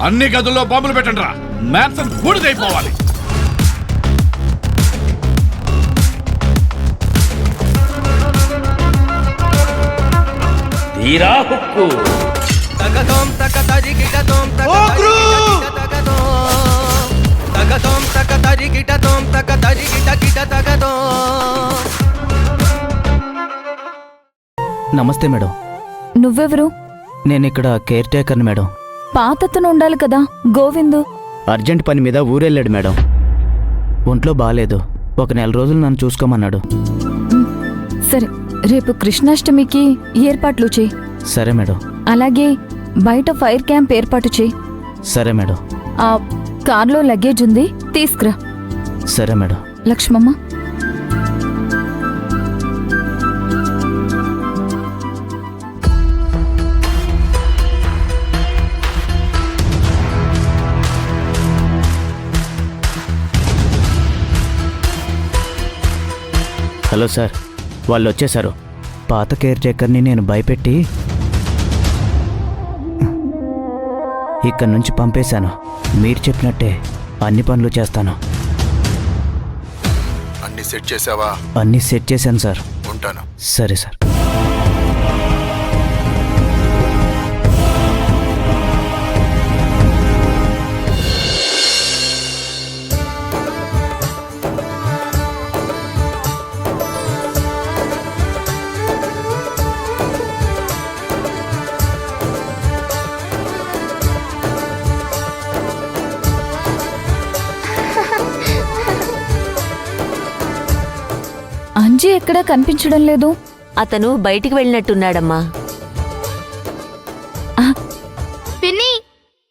అన్ని గదుల్లో బాంబులు పెట్టండి రా. మ్యాన్సన్ బూడిదైపోవాలి. తీరా హుక్కు. నమస్తే మేడం. నువ్వెవరు? నేను ఇక్కడ కేర్ టేకర్ని మేడం. పాతతను ఉండాలి కదా గోవిందు. అర్జెంట్ పని మీద ఊరెళ్ళాడు మేడం. ఒంట్లో బాగాలేదు. ఒక 4 రోజులు నన్ను చూసుకోమన్నాడు. సరే, రేపు కృష్ణాష్టమికి ఏర్పాట్లు చేయి. సరే మేడం. అలాగే బయట ఫైర్ క్యాంప్ ఏర్పాటు చేయి. సరే మేడం. ఆ కార్లో లగేజ్ ఉంది, తీసుకురా. సరే మేడం. లక్ష్మమ్మ, హలో సార్, వాళ్ళు వచ్చేశారు. పాత కేర్ టేకర్ని నేను భయపెట్టి ఇక్కడి నుంచి పంపేశాను. మీరు చెప్పినట్టే అన్ని పనులు చేస్తాను. అన్ని సెట్ చేసావా? అన్నీ సెట్ చేశాను సార్. ఉంటాను. సరే సార్. అంజీ ఎక్కడా కనిపించడం లేదు. అతను బయటికి వెళ్ళినట్టున్నాడమ్మా. పిన్ని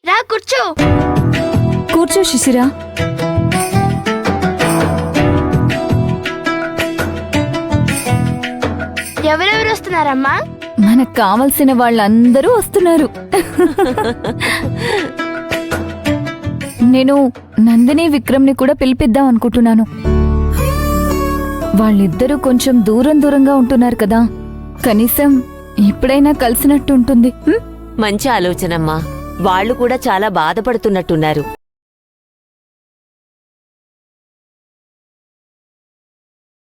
రా కూర్చో. కూర్చో శిశిరా. ఎవరెవరు వస్తున్నారమ్మా? మనకు కావలసిన వాళ్ళందరూ వస్తున్నారు. నేను నందిని విక్రమ్ని కూడా పిలిపిద్దాం అనుకుంటున్నాను. వాళ్ళిద్దరూ కొంచెం దూరంగా ఉంటున్నారు కదా, కనీసం ఇప్పుడైనా కలిసినట్టు ఉంటుంది. మంచి ఆలోచనమ్మా. వాళ్ళు కూడా చాలా బాధపడుతున్నట్టున్నారు.